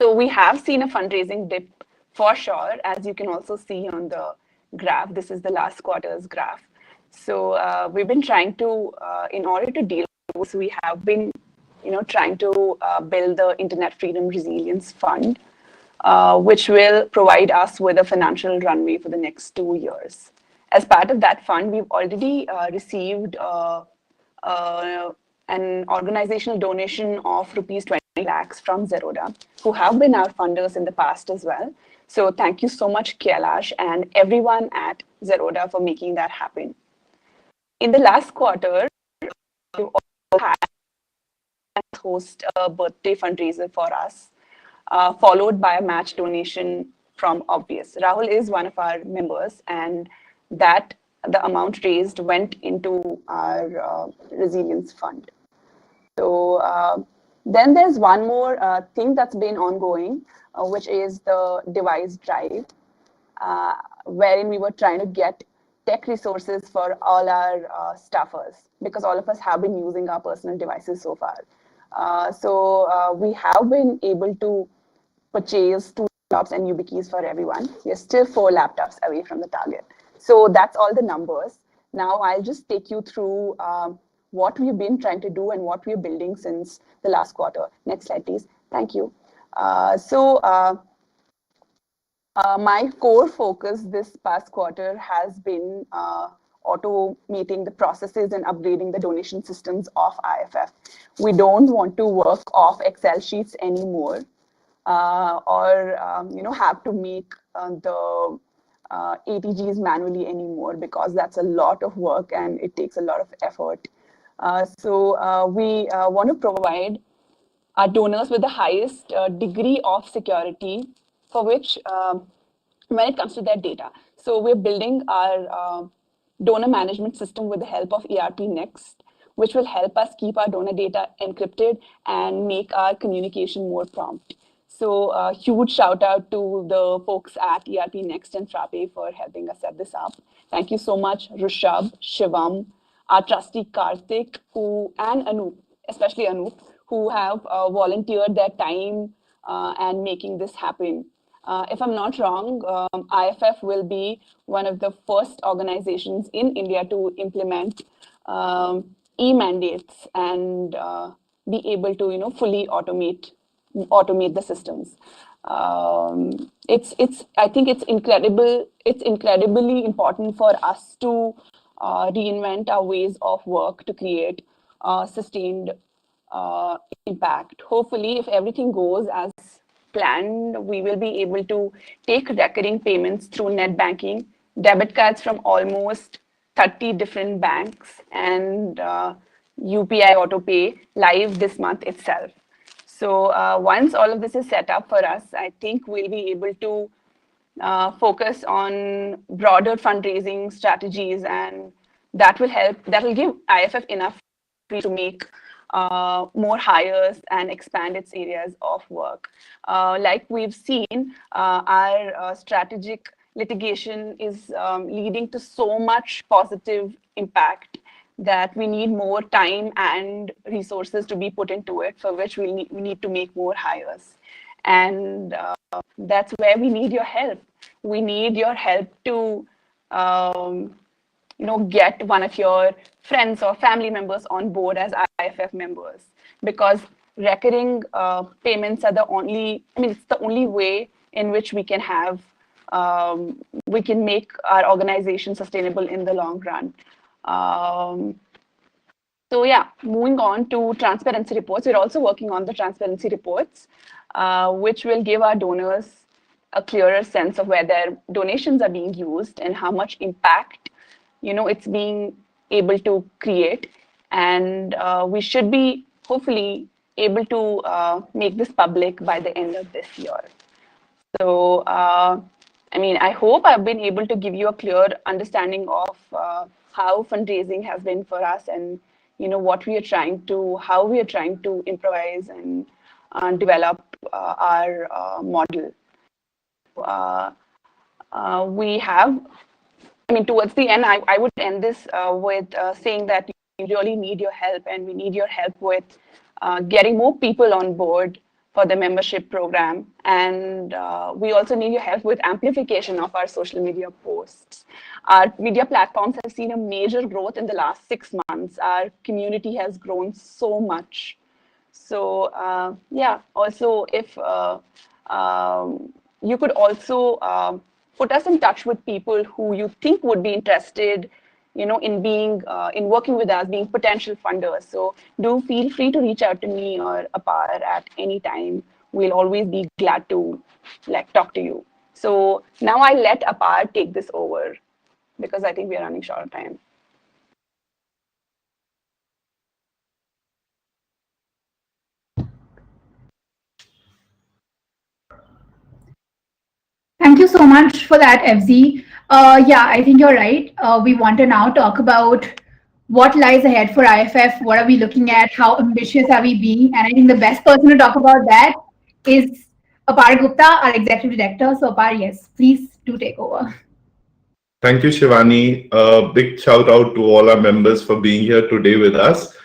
So we have seen a fundraising dip for sure, as you can also see on the graph. This is the last quarter's graph. So we've been trying to, in order to deal with this, we have been trying to build the Internet Freedom Resilience Fund, which will provide us with a financial runway for the next 2 years. As part of that fund, we've already received an organizational donation of rupees 20 lakhs from Zerodha, who have been our funders in the past as well. So thank you so much, Kailash, and everyone at Zerodha for making that happen. In the last quarter, we also had host a birthday fundraiser for us, followed by a match donation from obvious. Rahul is one of our members, and that the amount raised went into our resilience fund. So then there's one more thing that's been ongoing, which is the device drive, wherein we were trying to get tech resources for all our staffers, because all of us have been using our personal devices so far. So we have been able to purchase 2 laptops and YubiKeys for everyone. We're still 4 laptops away from the target. So that's all the numbers. Now I'll just take you through what we've been trying to do and what we're building since the last quarter. Next slide, please. Thank you. My core focus this past quarter has been automating the processes and upgrading the donation systems of IFF. We don't want to work off Excel sheets anymore, or have to make the ATGs manually anymore, because that's a lot of work and it takes a lot of effort. So we want to provide our donors with the highest degree of security, for which when it comes to their data. So we're building our donor management system with the help of ERP Next, which will help us keep our donor data encrypted and make our communication more prompt. So huge shout out to the folks at ERP Next and Frappe for helping us set this up. Thank you so much, Rishabh, Shivam, our trustee Karthik, and Anoop, especially Anoop, who have volunteered their time and making this happen. If I'm not wrong, IFF will be one of the first organizations in India to implement e-mandates and be able to fully automate the systems. I think it's incredible. It's incredibly important for us to reinvent our ways of work to create sustained impact. Hopefully, if everything goes as planned, we will be able to take recurring payments through net banking, debit cards from almost 30 different banks, and UPI AutoPay live this month itself. So once all of this is set up for us, I think we'll be able to focus on broader fundraising strategies, and that will give IFF enough to make more hires and expand its areas of work. Like we've seen, our strategic litigation is leading to so much positive impact that we need more time and resources to be put into it, for which we need to make more hires. And that's where we need your help. We need your help to get one of your friends or family members on board as IFF members, because recurring payments are it's the only way in which we can make our organization sustainable in the long run. So yeah, moving on to transparency reports. We're also working on the transparency reports, which will give our donors a clearer sense of where their donations are being used and how much impact it's being able to create. And we should be hopefully able to make this public by the end of this year. So I hope I've been able to give you a clear understanding of how fundraising has been for us, and what we are how we are trying to improvise and develop our model. We have, towards the end, I would end this with saying that we really need your help, and we need your help with getting more people on board for the membership program. And we also need your help with amplification of our social media posts. Our media platforms have seen a major growth in the last 6 months. Our community has grown so much. So yeah, also if you could also put us in touch with people who you think would be interested in being in working with us, being potential funders. So do feel free to reach out to me or Apar at any time. We'll always be glad to talk to you. So now I'll let Apar take this over, because I think we are running short of time. so much for that, FZ. Yeah, I think you're right. We want to now talk about what lies ahead for IFF. What are we looking at? How ambitious are we being? And I think the best person to talk about that is Apar Gupta, our executive director. So Apar, yes, please do take over. Thank you, Shivani. Big shout out to all our members for being here today with us.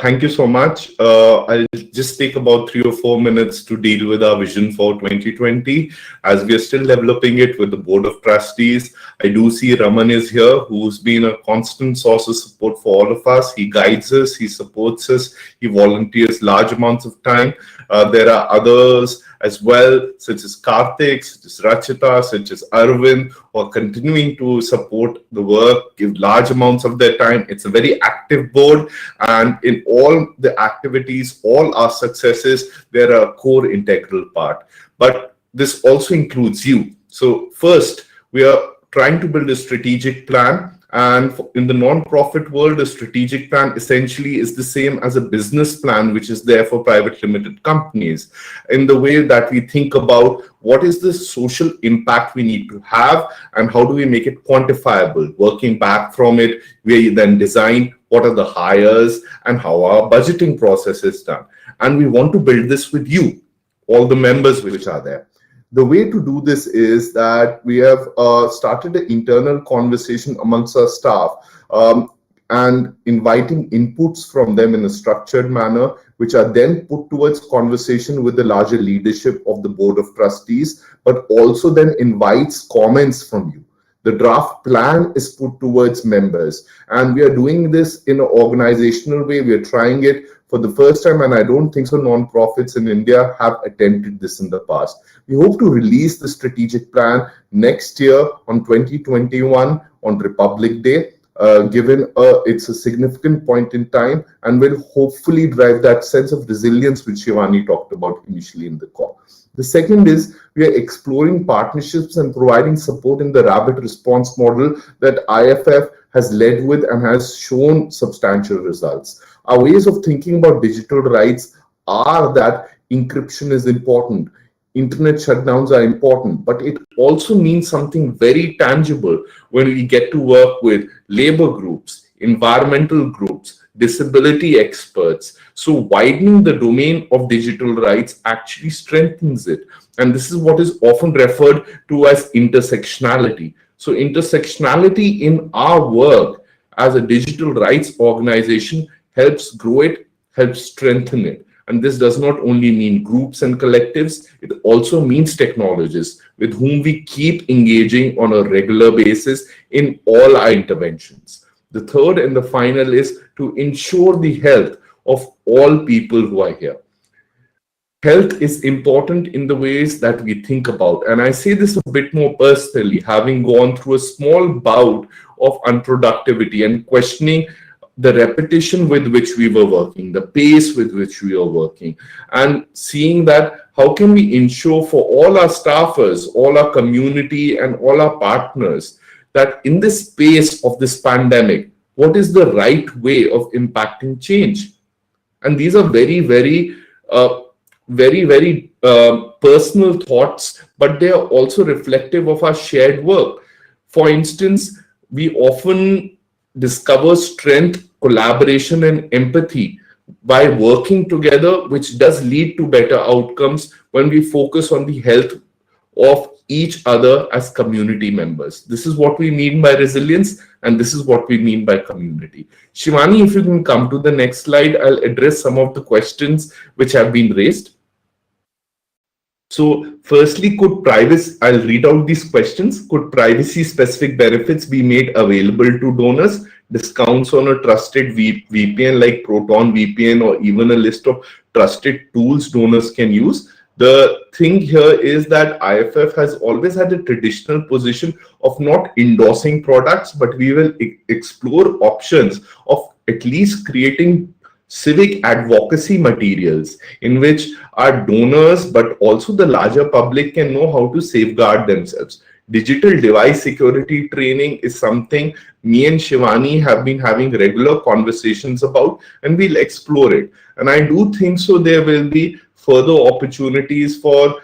Thank you so much. I'll just take about 3 or 4 minutes to deal with our vision for 2020 as we are still developing it with the Board of Trustees. I do see Raman is here, who's been a constant source of support for all of us. He guides us, he supports us, he volunteers large amounts of time. There are others as well, such as Karthik, such as Rachita, such as Arvind, who are continuing to support the work, give large amounts of their time. It's a very active board, and in all the activities, all our successes, they're a core integral part. But this also includes you. So first, we are trying to build a strategic plan. And in the non-profit world, a strategic plan essentially is the same as a business plan, which is there for private limited companies, in the way that we think about what is the social impact we need to have and how do we make it quantifiable. Working back from it, we then design what are the hires and how our budgeting process is done. And we want to build this with you, all the members which are there. The way to do this is that we have started an internal conversation amongst our staff and inviting inputs from them in a structured manner, which are then put towards conversation with the larger leadership of the Board of Trustees, but also then invites comments from you. The draft plan is put towards members, and we are doing this in an organizational way. We are trying it for the first time, and I don't think so non-profits in India have attempted this in the past. We hope to release the strategic plan next year on 2021 on Republic Day, given it's a significant point in time, and will hopefully drive that sense of resilience which Shivani talked about initially in the call. The second is we are exploring partnerships and providing support in the rapid response model that IFF has led with and has shown substantial results. Our ways of thinking about digital rights are that encryption is important, internet shutdowns are important, but it also means something very tangible when we get to work with labor groups, environmental groups, disability experts. So widening the domain of digital rights actually strengthens it. And this is what is often referred to as intersectionality. So intersectionality in our work as a digital rights organization helps grow it, helps strengthen it. And this does not only mean groups and collectives, it also means technologists with whom we keep engaging on a regular basis in all our interventions. The third and the final is to ensure the health of all people who are here. Health is important in the ways that we think about. And I say this a bit more personally, having gone through a small bout of unproductivity and questioning the repetition with which we were working, the pace with which we are working, and seeing that how can we ensure for all our staffers, all our community and all our partners that in this space of this pandemic, what is the right way of impacting change? And these are very, very personal thoughts, but they are also reflective of our shared work. For instance, we often discover strength, collaboration, and empathy by working together, which does lead to better outcomes when we focus on the health of each other as community members. This is what we mean by resilience, and this is what we mean by community. Shivani, if you can come to the next slide, I'll address some of the questions which have been raised. So firstly, I'll read out these questions. Could privacy-specific benefits be made available to donors? Discounts on a trusted VPN like Proton VPN, or even a list of trusted tools donors can use? The thing here is that IFF has always had a traditional position of not endorsing products, but we will explore options of at least creating civic advocacy materials in which our donors, but also the larger public, can know how to safeguard themselves. Digital device security training is something me and Shivani have been having regular conversations about, and we'll explore it. And I do think so there will be further opportunities for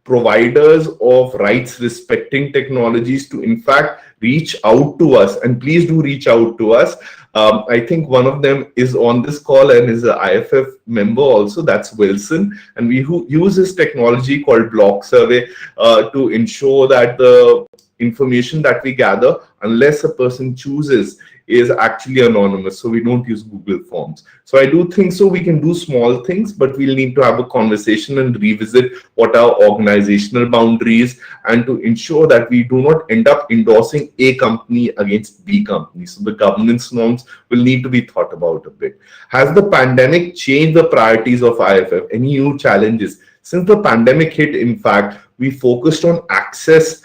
providers of rights respecting technologies to in fact reach out to us, and please do reach out to us. I think one of them is on this call and is an IFF member also, that's Wilson, and we use this technology called block survey to ensure that the information that we gather, unless a person chooses, is actually anonymous, so we don't use Google Forms. So I do think so we can do small things, but we'll need to have a conversation and revisit what our organizational boundaries, and to ensure that we do not end up endorsing A company against B company. So the governance norms will need to be thought about a bit. Has the pandemic changed the priorities of IFF? Any new challenges? Since the pandemic hit, in fact, we focused on access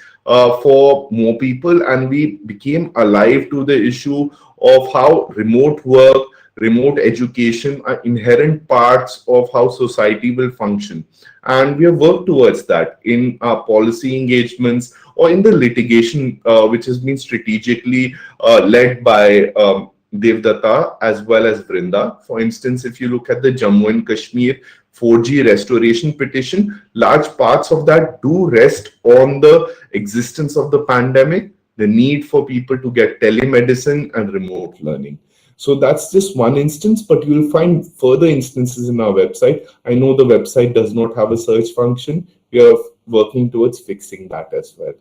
for more people, and we became alive to the issue of how remote work, remote education are inherent parts of how society will function. And we have worked towards that in our policy engagements or in the litigation, which has been strategically led by Devdatta as well as Vrinda. For instance, if you look at the Jammu and Kashmir 4G restoration petition, large parts of that do rest on the existence of the pandemic, the need for people to get telemedicine and remote learning. So that's just one instance, but you'll find further instances in our website. I know the website does not have a search function. We are working towards fixing that as well.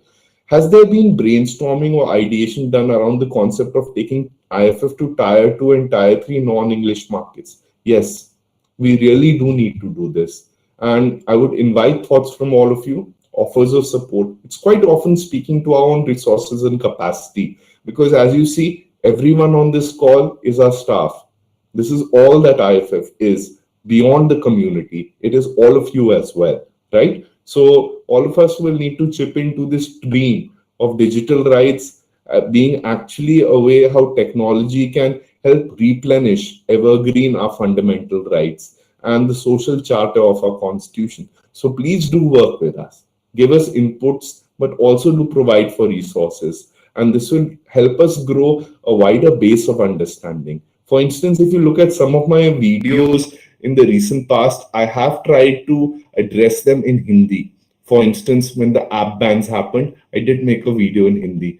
Has there been brainstorming or ideation done around the concept of taking IFF to Tier 2 and Tier 3 non-English markets? Yes, we really do need to do this. And I would invite thoughts from all of you, offers of support. It's quite often speaking to our own resources and capacity, because as you see, everyone on this call is our staff. This is all that IFF is beyond the community. It is all of you as well, right? So all of us will need to chip into this dream of digital rights being actually a way how technology can help replenish, evergreen our fundamental rights and the social charter of our constitution. So please do work with us. Give us inputs, but also do provide for resources. And this will help us grow a wider base of understanding. For instance, if you look at some of my videos in the recent past, I have tried to address them in Hindi. For instance, when the app bans happened, I did make a video in Hindi.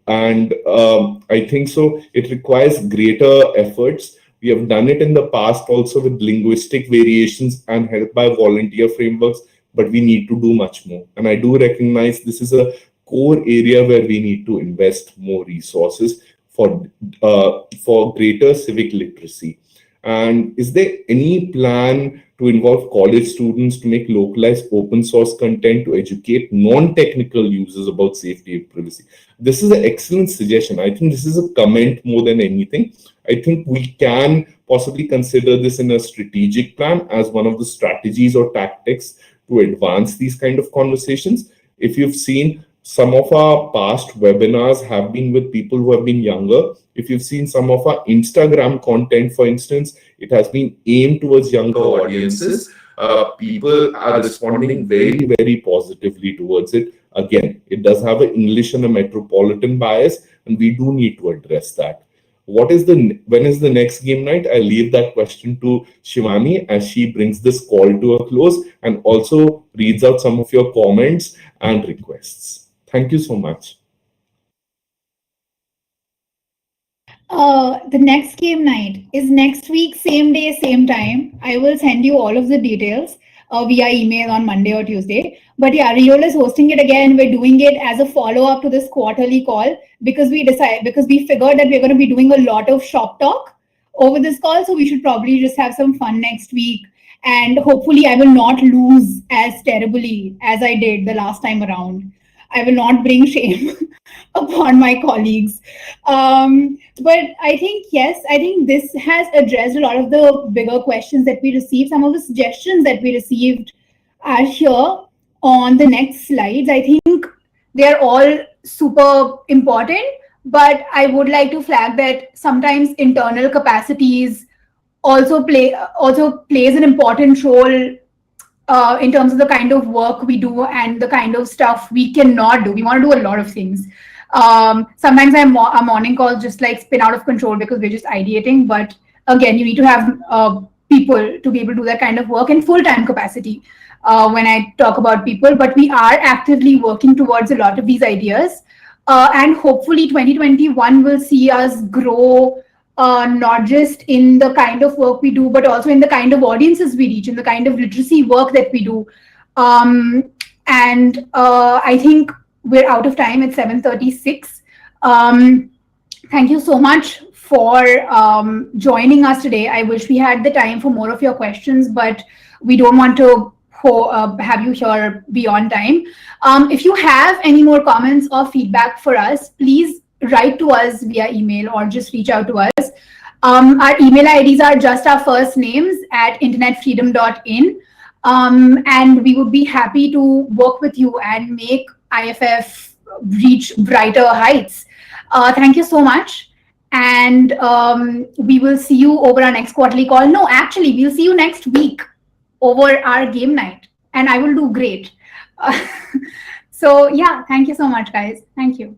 And I think so it requires greater efforts. We have done it in the past also with linguistic variations and help by volunteer frameworks, but we need to do much more. And I do recognize this is a core area where we need to invest more resources for greater civic literacy. And is there any plan to involve college students to make localized open source content to educate non-technical users about safety and privacy? This is an excellent suggestion. I think this is a comment more than anything. I think we can possibly consider this in a strategic plan as one of the strategies or tactics to advance these kind of conversations. If you've seen, some of our past webinars have been with people who have been younger. If you've seen some of our Instagram content, for instance, it has been aimed towards younger audiences. People are responding very, very positively towards it. Again, it does have an English and a metropolitan bias, and we do need to address that. When is the next game night? I leave that question to Shivani as she brings this call to a close and also reads out some of your comments and requests. Thank you so much. The next game night is next week, same day, same time. I will send you all of the details via email on Monday or Tuesday. But yeah, Riol is hosting it again. We're doing it as a follow-up to this quarterly call because we figured that we're going to be doing a lot of shop talk over this call. So we should probably just have some fun next week. And hopefully I will not lose as terribly as I did the last time around. I will not bring shame upon my colleagues. But I think, yes, I think this has addressed a lot of the bigger questions that we received. Some of the suggestions that we received are here on the next slides. I think they're all super important, but I would like to flag that sometimes internal capacities also plays an important role in terms of the kind of work we do and the kind of stuff we cannot do. We want to do a lot of things. Sometimes our morning calls just like spin out of control because we're just ideating. But again, you need to have people to be able to do that kind of work in full-time capacity when I talk about people, but we are actively working towards a lot of these ideas. And hopefully 2021 will see us grow, not just in the kind of work we do, but also in the kind of audiences we reach, in the kind of literacy work that we do. And I think we're out of time. It's 7:36. Thank you so much for joining us today. I wish we had the time for more of your questions, but we don't want to have you here beyond time. If you have any more comments or feedback for us, please write to us via email or just reach out to us. Our email IDs are just our first names at internetfreedom.in. And we would be happy to work with you and make IFF reach brighter heights. Thank you so much. And we will see you over our next quarterly call. No, actually, we'll see you next week over our game night. And I will do great. So yeah, thank you so much, guys. Thank you.